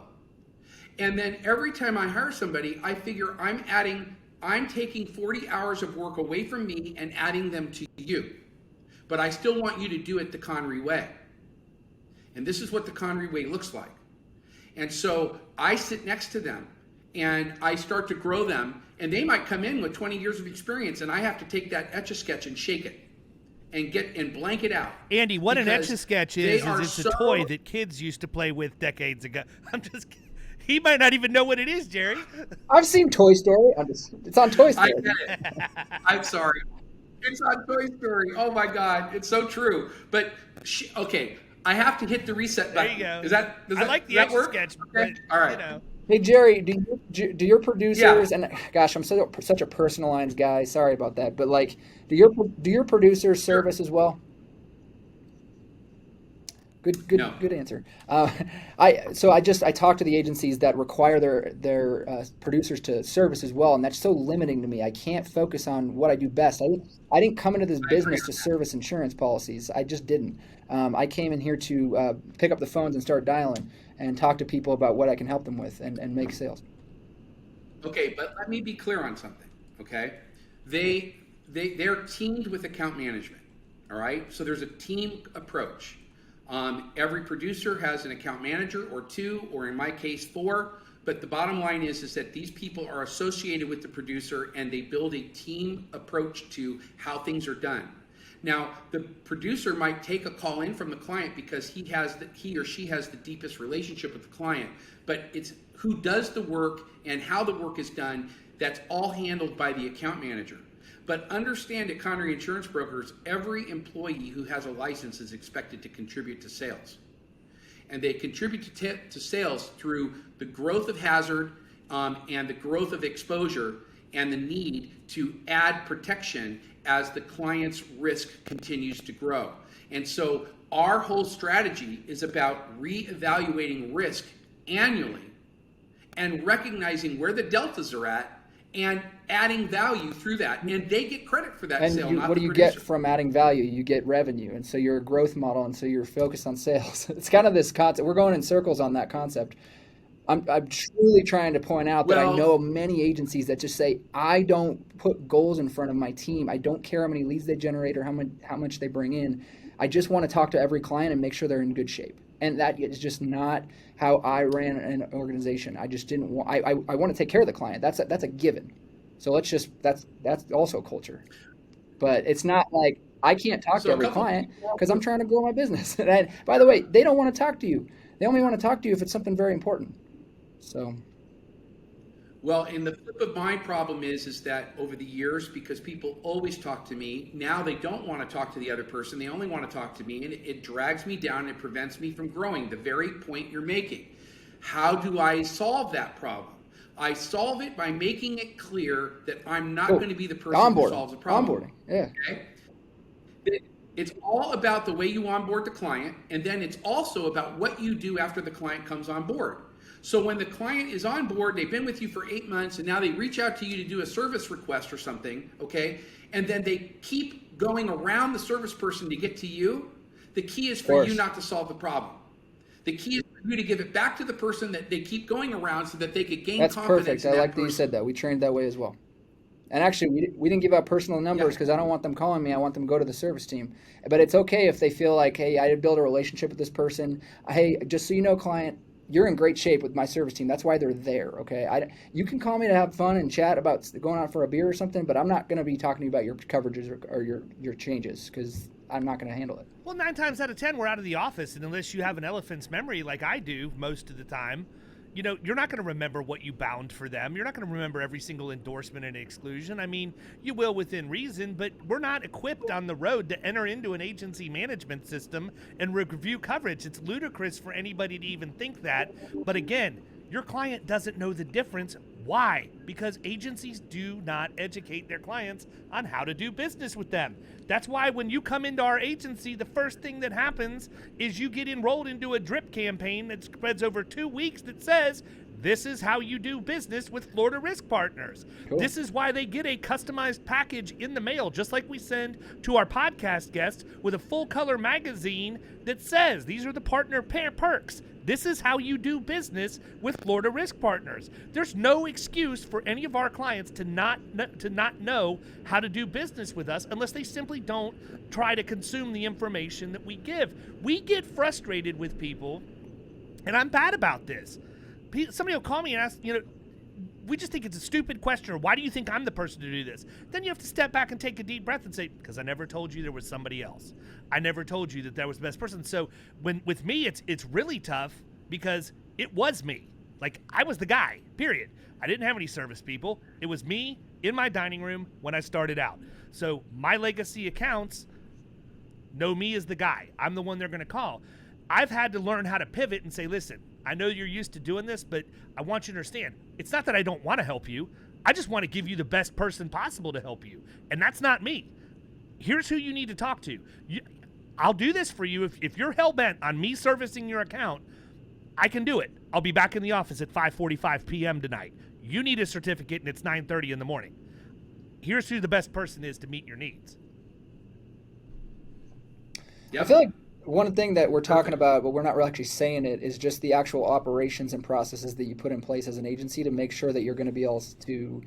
And then every time I hire somebody, I figure I'm taking 40 hours of work away from me and adding them to you. But I still want you to do it the Conrey way. And this is what the Conrey way looks like. And so I sit next to them and I start to grow them, and they might come in with 20 years of experience, and I have to take that Etch-a-Sketch and shake it and blank it out. Andy, what an Etch-a-Sketch is it's a toy that kids used to play with decades ago. I'm just kidding. He might not even know what it is, Jerry. I've seen Toy Story. It's on Toy Story. I get it. I'm sorry. It's on Toy Story. Oh my God, it's so true. But okay, I have to hit the reset button. There you go. I like the Etch-a-Sketch. Okay. All right. You know. Hey Jerry, do your producers and gosh, I'm such a personalized guy. Sorry about that, but like, do your producers service as well? Good answer. I talk to the agencies that require their producers to service as well, and that's so limiting to me. I can't focus on what I do best. I didn't come into this business to service insurance policies. I just didn't. I came in here to pick up the phones and start dialing and talk to people about what I can help them with and make sales. Okay, but let me be clear on something. Okay, they're teamed with account management. All right, so there's a team approach. Every producer has an account manager or two, or in my case, 4. But the bottom line is that these people are associated with the producer, and they build a team approach to how things are done. Now, the producer might take a call in from the client because he or she has the deepest relationship with the client. But it's who does the work and how the work is done. That's all handled by the account manager. But understand at Conrey Insurance Brokers, every employee who has a license is expected to contribute to sales. And they contribute to sales through the growth of hazard and the growth of exposure and the need to add protection as the client's risk continues to grow. And so our whole strategy is about reevaluating risk annually and recognizing where the deltas are at and adding value through that. And they get credit for that sale, not what do the you producer. get from adding value? You get revenue. And so you're a growth model, and so you're focused on sales. It's kind of this concept. We're going in circles on that concept. I'm truly trying to point out that I know many agencies that just say, I don't put goals in front of my team. I don't care how many leads they generate or how much they bring in. I just want to talk to every client and make sure they're in good shape. And that is just not how I ran an organization. I just didn't want. I want to take care of the client. That's a given. So that's also culture. But it's not like I can't talk to every client because I'm trying to grow my business. And by the way, they don't want to talk to you. They only want to talk to you if it's something very important. So. Well, and the flip of my problem is that over the years, because people always talk to me, now they don't want to talk to the other person. They only want to talk to me, and it drags me down and it prevents me from growing, the very point you're making. How do I solve that problem? I solve it by making it clear that I'm not going to be the person who solves the problem. Onboarding, yeah. Okay? It's all about the way you onboard the client, and then it's also about what you do after the client comes on board. So when the client is on board, they've been with you for 8 months, and now they reach out to you to do a service request or something, okay? And then they keep going around the service person to get to you. The key is for you not to solve the problem. The key is for you to give it back to the person that they keep going around so that they could gain confidence. That's perfect. I like that you said that. We trained that way as well. And actually, we didn't give out personal numbers because I don't want them calling me. I want them to go to the service team. But it's okay if they feel like, hey, I did build a relationship with this person. Hey, just so you know, client, you're in great shape with my service team. That's why they're there, okay? You can call me to have fun and chat about going out for a beer or something, but I'm not going to be talking to you about your coverages or your changes because I'm not going to handle it. Well, 9 times out of 10, we're out of the office, and unless you have an elephant's memory like I do most of the time, you're not going to remember what you bound for them. You're not going to remember every single endorsement and exclusion. I mean, you will within reason, but we're not equipped on the road to enter into an agency management system and review coverage. It's ludicrous for anybody to even think that. But again, your client doesn't know the difference Why? Because agencies do not educate their clients on how to do business with them. That's why when you come into our agency, the first thing that happens is you get enrolled into a drip campaign that spreads over 2 weeks that says, this is how you do business with Florida Risk Partners. Cool. This is why they get a customized package in the mail, just like we send to our podcast guests with a full color magazine that says, these are the partner perks. This is how you do business with Florida Risk Partners. There's no excuse for any of our clients to not know how to do business with us unless they simply don't try to consume the information that we give. We get frustrated with people, and I'm bad about this. Somebody will call me and ask, we just think it's a stupid question, or why do you think I'm the person to do this? Then you have to step back and take a deep breath and say, because I never told you there was somebody else. I never told you that was the best person. So with me, it's really tough because it was me. Like, I was the guy, period. I didn't have any service people. It was me in my dining room when I started out. So my legacy accounts know me as the guy. I'm the one they're going to call. I've had to learn how to pivot and say, listen, I know you're used to doing this, but I want you to understand, it's not that I don't want to help you. I just want to give you the best person possible to help you. And that's not me. Here's who you need to talk to. I'll do this for you. If you're hell-bent on me servicing your account, I can do it. I'll be back in the office at 5:45 p.m. tonight. You need a certificate, and it's 9:30 in the morning. Here's who the best person is to meet your needs. Yep. I feel like one thing that we're talking about, but we're not really actually saying it, is just the actual operations and processes that you put in place as an agency to make sure that you're going to be able to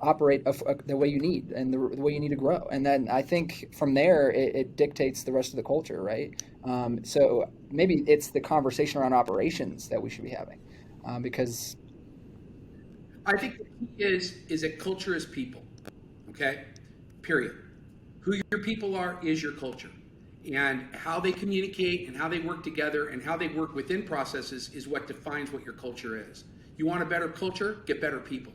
operate the way you need and the way you need to grow. And then I think from there, it dictates the rest of the culture, right? So maybe it's the conversation around operations that we should be having, because I think the key is that culture is people, okay? Period. Who your people are is your culture. And how they communicate and how they work together and how they work within processes is what defines what your culture is. You want a better culture, get better people.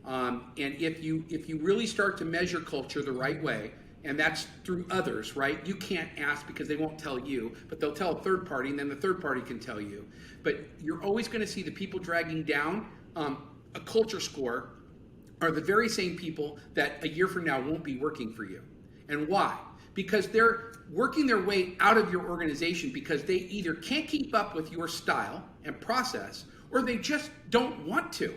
And if you really start to measure culture the right way, and that's through others, right? You can't ask because they won't tell you, but they'll tell a third party, and then the third party can tell you. But you're always going to see the people dragging down a culture score are the very same people that a year from now won't be working for you. And why? Because they're working their way out of your organization because they either can't keep up with your style and process, or they just don't want to.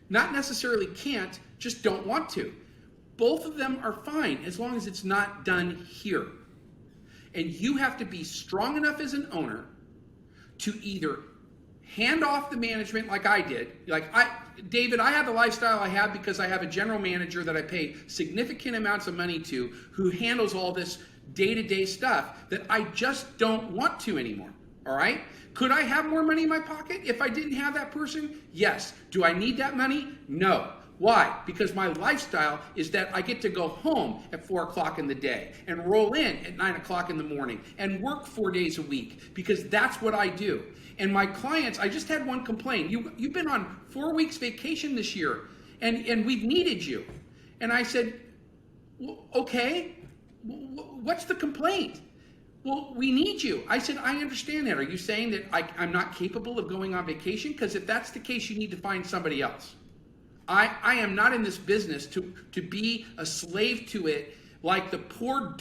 Not necessarily can't, just don't want to. Both of them are fine as long as it's not done here. And you have to be strong enough as an owner to either hand off the management like I did. David, I have the lifestyle I have because I have a general manager that I pay significant amounts of money to who handles all this day-to-day stuff that I just don't want to anymore, all right? Could I have more money in my pocket if I didn't have that person? Yes. Do I need that money? No. Why? Because my lifestyle is that I get to go home at 4 o'clock in the day and roll in at 9 o'clock in the morning and work 4 days a week because that's what I do. And my clients, I just had one complain. You've been on 4 weeks vacation this year and we've needed you. And I said, well, okay, what's the complaint? Well, we need you. I said, I understand that. Are you saying that I'm not capable of going on vacation? Because if that's the case, you need to find somebody else. I am not in this business to be a slave to it like the poor,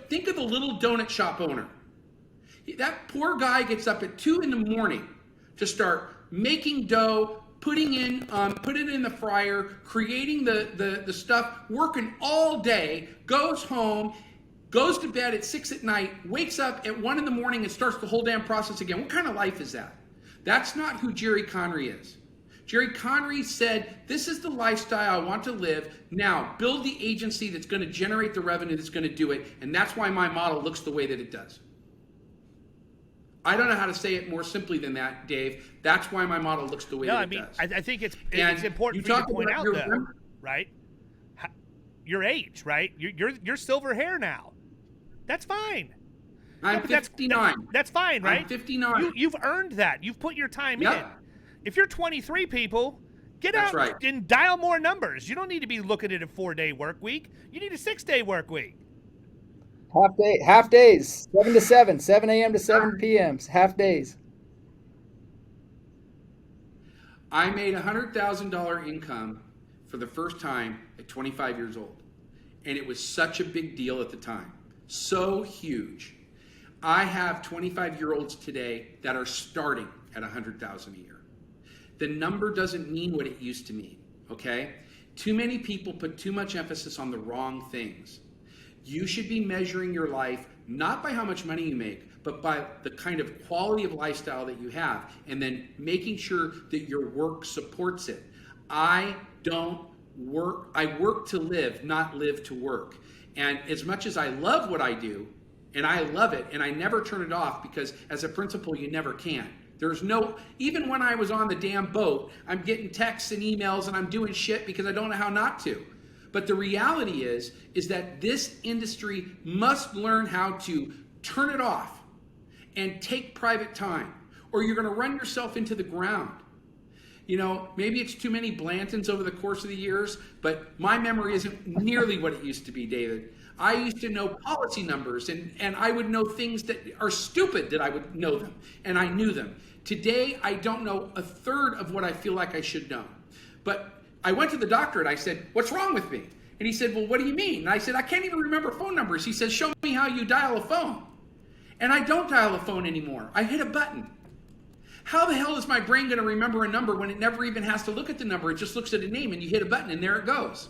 think of the little donut shop owner. That poor guy gets up at 2 a.m. to start making dough, put it in the fryer, creating the stuff, working all day, goes home, goes to bed at 6 p.m, wakes up at 1 a.m. and starts the whole damn process again. What kind of life is that? That's not who Jerry Conrey is. Jerry Conrey said, this is the lifestyle I want to live. Now, build the agency that's going to generate the revenue that's going to do it. And that's why my model looks the way that it does. I don't know how to say it more simply than that, Dave. That's why my model looks the way that it does. I think it's important for you to point out, though, right? Your age, right? You're silver hair now. That's fine. I'm 59. That's fine, right? I'm 59. You've earned that. You've put your time in. If you're 23 people, get out and dial more numbers. You don't need to be looking at a 4-day work week. You need a 6-day work week. Half days, 7 to 7, 7 a.m. to 7 p.m. Half days. I made $100,000 income for the first time at 25 years old. And it was such a big deal at the time. So huge. I have 25-year-olds today that are starting at $100,000 a year. The number doesn't mean what it used to mean, okay? Too many people put too much emphasis on the wrong things. You should be measuring your life not by how much money you make, but by the kind of quality of lifestyle that you have, and then making sure that your work supports it. I work to live, not live to work. And as much as I love what I do, and I love it, and I never turn it off, because as a principal, you never can. Even when I was on the damn boat, I'm getting texts and emails and I'm doing shit because I don't know how not to. But the reality is that this industry must learn how to turn it off and take private time, or you're going to run yourself into the ground. You know, maybe it's too many Blantons over the course of the years, but my memory isn't nearly what it used to be, David. I used to know policy numbers, and I would know things that are stupid that I would know them, and I knew them. Today, I don't know a third of what I feel like I should know. But I went to the doctor and I said, "What's wrong with me?" And he said, "Well, what do you mean?" And I said, "I can't even remember phone numbers." He says, "Show me how you dial a phone." And I don't dial a phone anymore. I hit a button. How the hell is my brain going to remember a number when it never even has to look at the number? It just looks at a name and you hit a button and there it goes.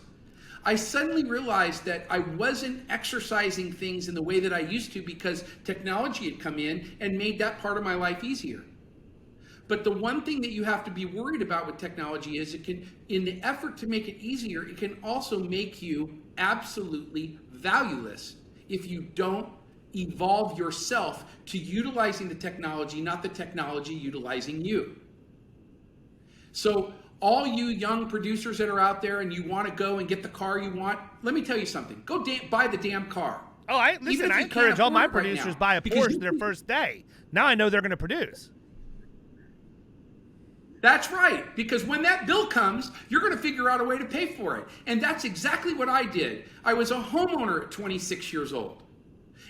I suddenly realized that I wasn't exercising things in the way that I used to because technology had come in and made that part of my life easier. But the one thing that you have to be worried about with technology is it can, in the effort to make it easier, it can also make you absolutely valueless if you don't evolve yourself to utilizing the technology, not the technology utilizing you. So all you young producers that are out there and you want to go and get the car you want, let me tell you something. Go buy the damn car. Oh, I encourage all my producers buy a Porsche their first day. Now I know they're going to produce. That's right, because when that bill comes, you're going to figure out a way to pay for it. And that's exactly what I did. I was a homeowner at 26 years old.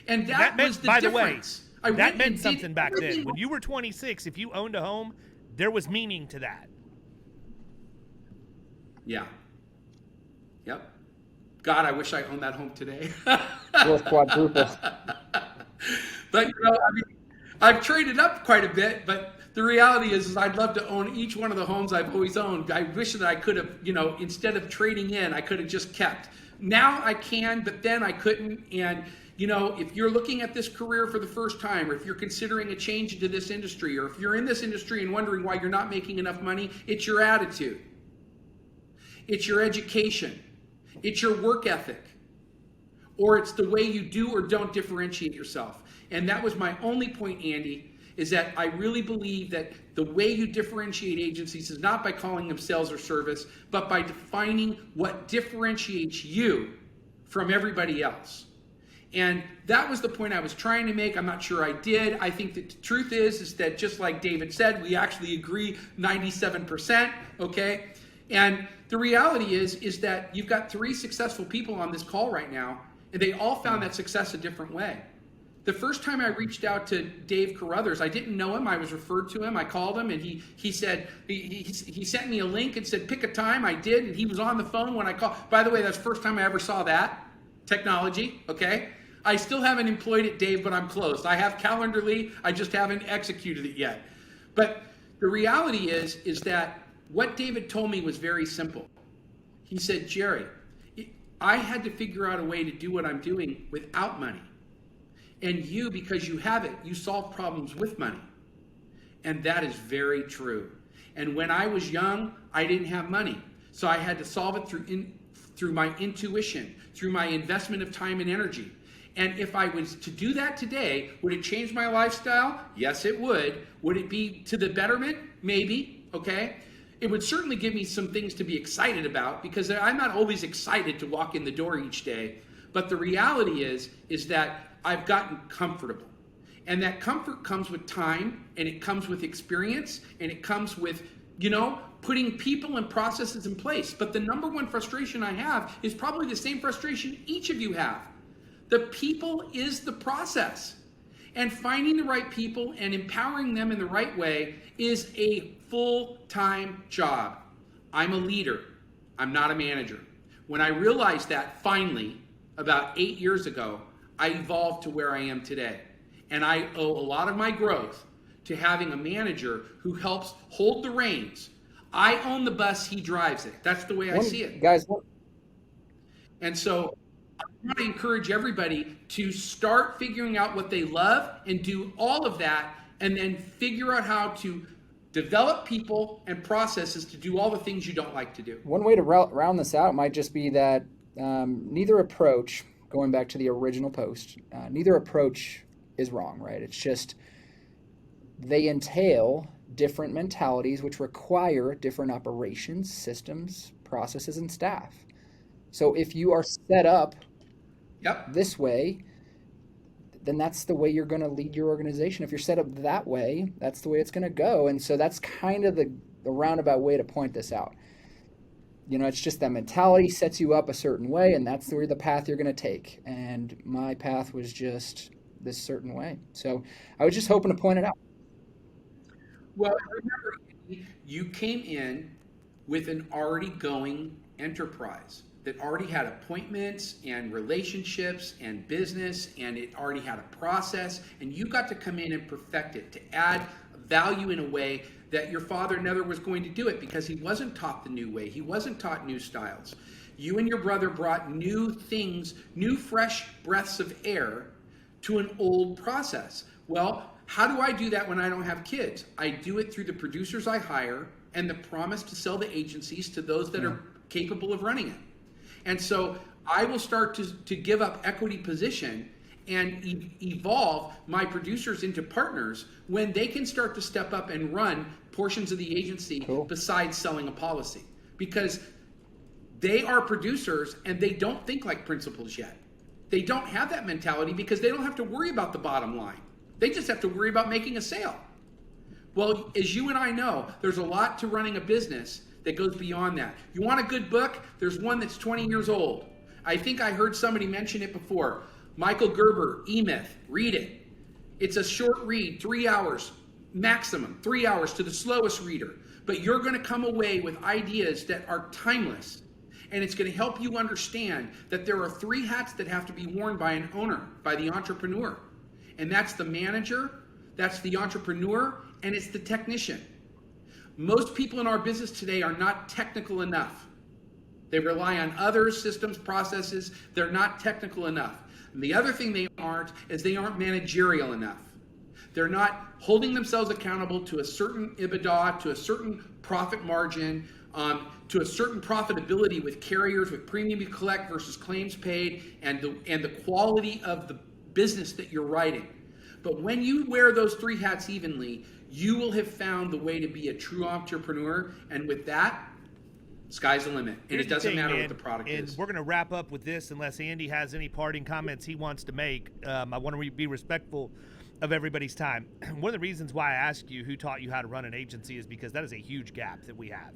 And that was the difference. That meant something back then. When you were 26, if you owned a home, there was meaning to that. Yeah. Yep. God, I wish I owned that home today. Worth quadruple. But, you know, I mean, I've traded up quite a bit, but the reality is I'd love to own each one of the homes I've always owned. I wish that I could have, you know, instead of trading in, I could have just kept. Now I can, but then I couldn't. And, you know, if you're looking at this career for the first time, or if you're considering a change into this industry, or if you're in this industry and wondering why you're not making enough money, it's your attitude. It's your education. It's your work ethic. Or it's the way you do or don't differentiate yourself. And that was my only point, Andy, is that I really believe that the way you differentiate agencies is not by calling them sales or service, but by defining what differentiates you from everybody else. And that was the point I was trying to make. I'm not sure I did. I think that the truth is that just like David said, we actually agree 97%, okay? And the reality is that you've got 3 successful people on this call right now, and they all found that success a different way. The first time I reached out to Dave Carruthers, I didn't know him. I was referred to him. I called him, and he said he sent me a link and said pick a time. I did, and he was on the phone when I called. By the way, that's the first time I ever saw that technology. Okay, I still haven't employed it, Dave, but I'm close. I have Calendarly. I just haven't executed it yet. But the reality is that what David told me was very simple. He said, Jerry, I had to figure out a way to do what I'm doing without money. And you, because you have it, you solve problems with money. And that is very true. And when I was young, I didn't have money. So I had to solve it through my intuition, through my investment of time and energy. And if I was to do that today, would it change my lifestyle? Yes, it would. Would it be to the betterment? Maybe, okay? It would certainly give me some things to be excited about, because I'm not always excited to walk in the door each day. But the reality is that I've gotten comfortable. And that comfort comes with time, and it comes with experience, and it comes with, you know, putting people and processes in place. But the number one frustration I have is probably the same frustration each of you have. The people is the process. And finding the right people and empowering them in the right way is a full-time job. I'm a leader. I'm not a manager. When I realized that finally, about 8 years ago, I evolved to where I am today. And I owe a lot of my growth to having a manager who helps hold the reins. I own the bus, he drives it. That's the way I see it. Guys, and so I want to encourage everybody to start figuring out what they love and do all of that, and then figure out how to develop people and processes to do all the things you don't like to do. one way to round this out might just be that neither approach, going back to the original post, neither approach is wrong, right? It's just they entail different mentalities which require different operations, systems, processes, and staff. So if you are set up this way, then that's the way you're going to lead your organization. If you're set up that way, that's the way it's going to go. And so that's kind of the roundabout way to point this out. You know, it's just that mentality sets you up a certain way, and that's the path you're going to take. And my path was just this certain way. So I was just hoping to point it out. Well, remember, you came in with an already going enterprise that already had appointments and relationships and business, and it already had a process, and you got to come in and perfect it, to add value in a way that your father never was going to do it, because he wasn't taught the new way. He wasn't taught new styles. You and your brother brought new things, new fresh breaths of air to an old process. Well, how do I do that when I don't have kids? I do it through the producers I hire and the promise to sell the agencies to those that are capable of running it. And so I will start to give up equity position and evolve my producers into partners when they can start to step up and run portions of the agency besides selling a policy. Because they are producers and they don't think like principals yet. They don't have that mentality because they don't have to worry about the bottom line. They just have to worry about making a sale. Well, as you and I know, there's a lot to running a business that goes beyond that. You want a good book? There's one that's 20 years old. I think I heard somebody mention it before. Michael Gerber, E-Myth, read it. It's a short read, 3 hours, maximum 3 hours to the slowest reader. But you're going to come away with ideas that are timeless. And it's going to help you understand that there are 3 hats that have to be worn by an owner, by the entrepreneur. And that's the manager, that's the entrepreneur, and it's the technician. Most people in our business today are not technical enough. They rely on other systems, processes. They're not technical enough. And the other thing they aren't is they aren't managerial enough. They're not holding themselves accountable to a certain EBITDA, to a certain profit margin, to a certain profitability with carriers, with premium you collect versus claims paid, and the quality of the business that you're writing. But when you wear those 3 hats evenly, you will have found the way to be a true entrepreneur. And with that, sky's the limit. And it doesn't matter what the product is. And we're going to wrap up with this unless Andy has any parting comments he wants to make. I want to be respectful of everybody's time. One of the reasons why I ask you who taught you how to run an agency is because that is a huge gap that we have.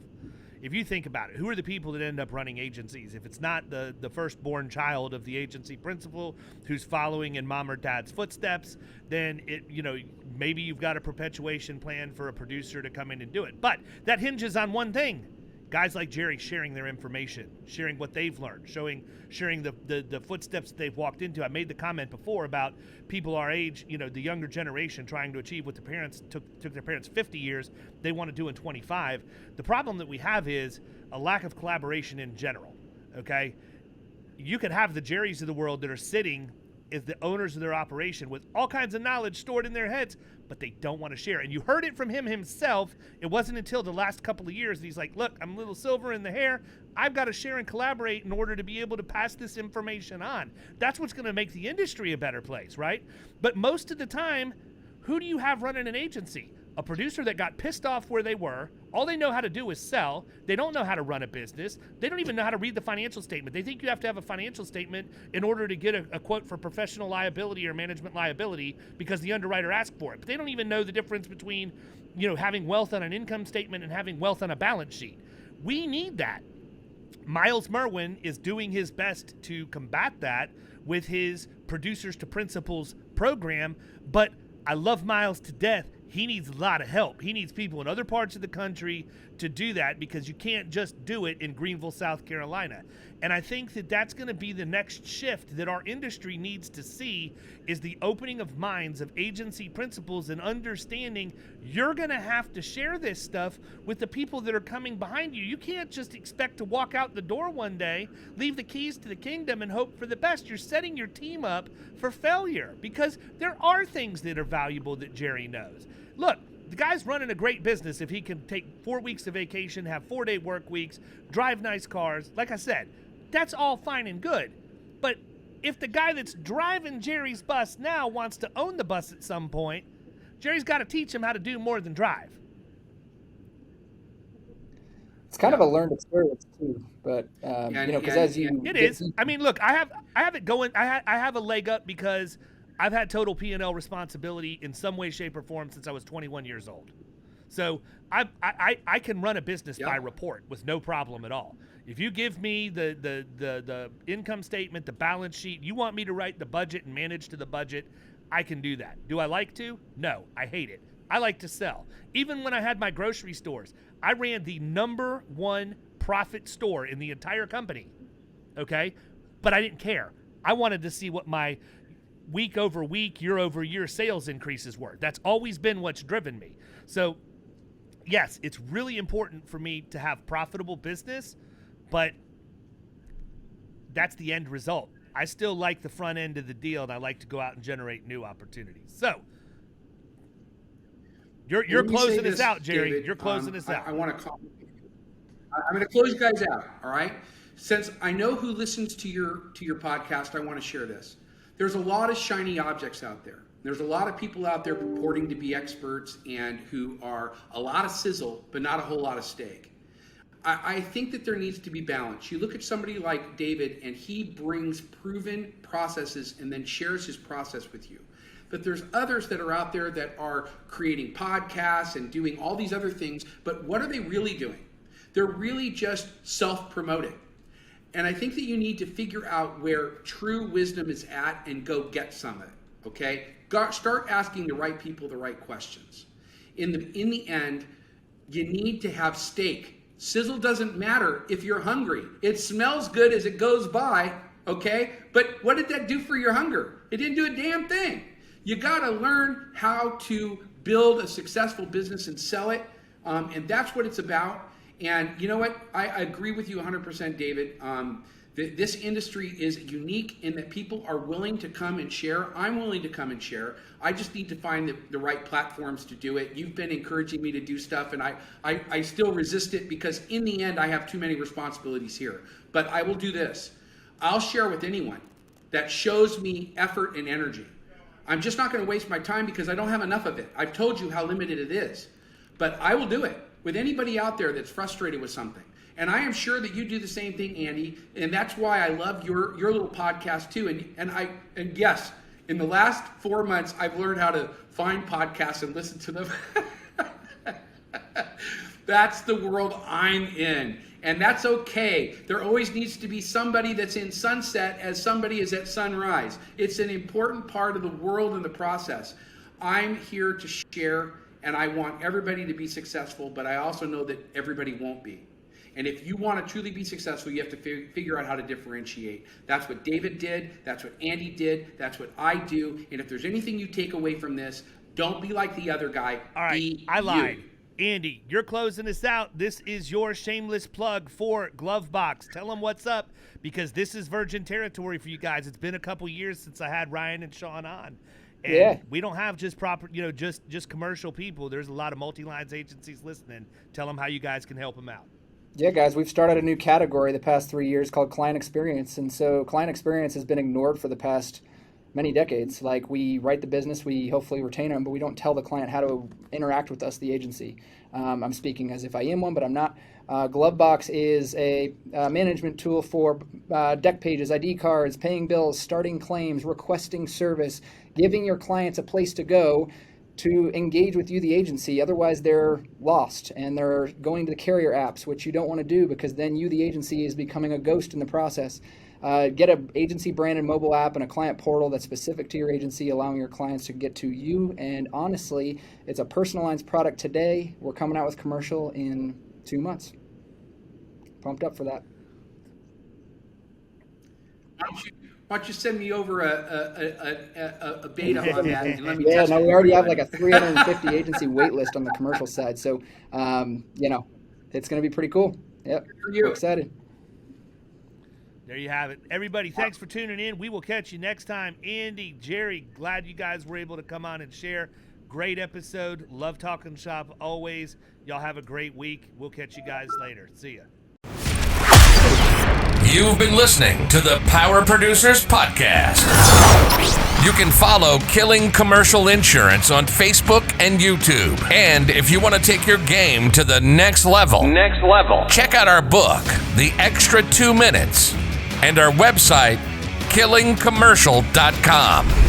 If you think about it, who are the people that end up running agencies? If it's not the firstborn child of the agency principal who's following in mom or dad's footsteps, then maybe you've got a perpetuation plan for a producer to come in and do it. But that hinges on one thing. Guys like Jerry sharing their information, sharing what they've learned, sharing the footsteps that they've walked into. I made the comment before about people our age, the younger generation trying to achieve what the parents took their parents 50 years, they want to do in 25. The problem that we have is a lack of collaboration in general, okay? You could have the Jerrys of the world that are sitting as the owners of their operation with all kinds of knowledge stored in their heads, but they don't want to share. And you heard it from him himself. It wasn't until the last couple of years that he's like, look, I'm a little silver in the hair. I've got to share and collaborate in order to be able to pass this information on. That's what's going to make the industry a better place, right? But most of the time, who do you have running an agency? A producer that got pissed off where they were. All they know how to do is sell. They don't know how to run a business. They don't even know how to read the financial statement. They think you have to have a financial statement in order to get a quote for professional liability or management liability because the underwriter asked for it. But they don't even know the difference between, having wealth on an income statement and having wealth on a balance sheet. We need that. Miles Merwin is doing his best to combat that with his Producers to Principals program, but I love Miles to death. He needs a lot of help. He needs people in other parts of the country to do that, because you can't just do it in Greenville, South Carolina. And I think that that's going to be the next shift that our industry needs to see, is the opening of minds of agency principals and understanding you're going to have to share this stuff with the people that are coming behind you. You can't just expect to walk out the door one day, leave the keys to the kingdom, and hope for the best. You're setting your team up for failure, because there are things that are valuable that Jerry knows. Look, the guy's running a great business if he can take 4 weeks of vacation, have 4-day work weeks, drive nice cars. Like I said, that's all fine and good. But if the guy that's driving Jerry's bus now wants to own the bus at some point, Jerry's got to teach him how to do more than drive. It's kind of a learned experience too, but because as you, it is. I mean, look, I have it going. I have a leg up because I've had total P&L responsibility in some way, shape, or form since I was 21 years old. So I can run a business by report with no problem at all. If you give me the income statement, the balance sheet, you want me to write the budget and manage to the budget, I can do that. Do I like to? No, I hate it. I like to sell. Even when I had my grocery stores, I ran the #1 profit store in the entire company, okay? But I didn't care. I wanted to see what my week over week, year over year sales increases were. That's always been what's driven me. So, yes, it's really important for me to have profitable business, but that's the end result. I still like the front end of the deal, and I like to go out and generate new opportunities. So, you're closing this out, Jerry. David, you're closing this out. I want to I'm going to close you guys out, all right? Since I know who listens to your podcast, I want to share this. There's a lot of shiny objects out there. There's a lot of people out there purporting to be experts and who are a lot of sizzle, but not a whole lot of steak. I think that there needs to be balance. You look at somebody like David, and he brings proven processes and then shares his process with you. But there's others that are out there that are creating podcasts and doing all these other things, but what are they really doing? They're really just self-promoting. And I think that you need to figure out where true wisdom is at and go get some of it, okay? Start asking the right people the right questions. In the end, you need to have steak. Sizzle doesn't matter if you're hungry. It smells good as it goes by, okay? But what did that do for your hunger? It didn't do a damn thing. You gotta learn how to build a successful business and sell it, and that's what it's about. And you know what? I agree with you 100%, David. This industry is unique in that people are willing to come and share. I'm willing to come and share. I just need to find the right platforms to do it. You've been encouraging me to do stuff, and I still resist it because in the end, I have too many responsibilities here. But I will do this. I'll share with anyone that shows me effort and energy. I'm just not going to waste my time because I don't have enough of it. I've told you how limited it is. But I will do it with anybody out there that's frustrated with something. And I am sure that you do the same thing, Andy. And that's why I love your little podcast too. And yes, in the last 4 months, I've learned how to find podcasts and listen to them. That's the world I'm in. And that's okay. There always needs to be somebody that's in sunset as somebody is at sunrise. It's an important part of the world and the process. I'm here to share, and I want everybody to be successful, but I also know that everybody won't be. And if you want to truly be successful, you have to figure out how to differentiate. That's what David did. That's what Andy did. That's what I do. And if there's anything you take away from this, don't be like the other guy. All right, be I lied. You. Andy, you're closing this out. This is your shameless plug for Glovebox. Tell them what's up, because this is virgin territory for you guys. It's been a couple years since I had Ryan and Sean on. And we don't have just proper, just commercial people. There's a lot of multi-lines agencies listening. Tell them how you guys can help them out. Yeah, guys, we've started a new category the past 3 years called client experience. And so client experience has been ignored for the past many decades. Like, we write the business, we hopefully retain them, but we don't tell the client how to interact with us, the agency. I'm speaking as if I am one, but I'm not. Glovebox is a management tool for deck pages, ID cards, paying bills, starting claims, requesting service, giving your clients a place to go to engage with you, the agency. Otherwise, they're lost and they're going to the carrier apps, which you don't want to do, because then you, the agency, is becoming a ghost in the process. Get an agency branded mobile app and a client portal that's specific to your agency, allowing your clients to get to you. And honestly, it's a personalized product today. We're coming out with commercial in 2 months. Pumped up for that. Why don't you send me over a beta on that? And let me Yeah, test no, it we already for have you. like a 350 agency wait list on the commercial side. So, it's going to be pretty cool. Yep. for you. We're excited. There you have it. Everybody, thanks for tuning in. We will catch you next time. Andy, Jerry, glad you guys were able to come on and share. Great episode. Love talking shop always. Y'all have a great week. We'll catch you guys later. See ya. You've been listening to the Power Producers Podcast. You can follow Killing Commercial Insurance on Facebook and YouTube. And if you want to take your game to the next level, check out our book, The Extra 2 Minutes, and our website, killingcommercial.com.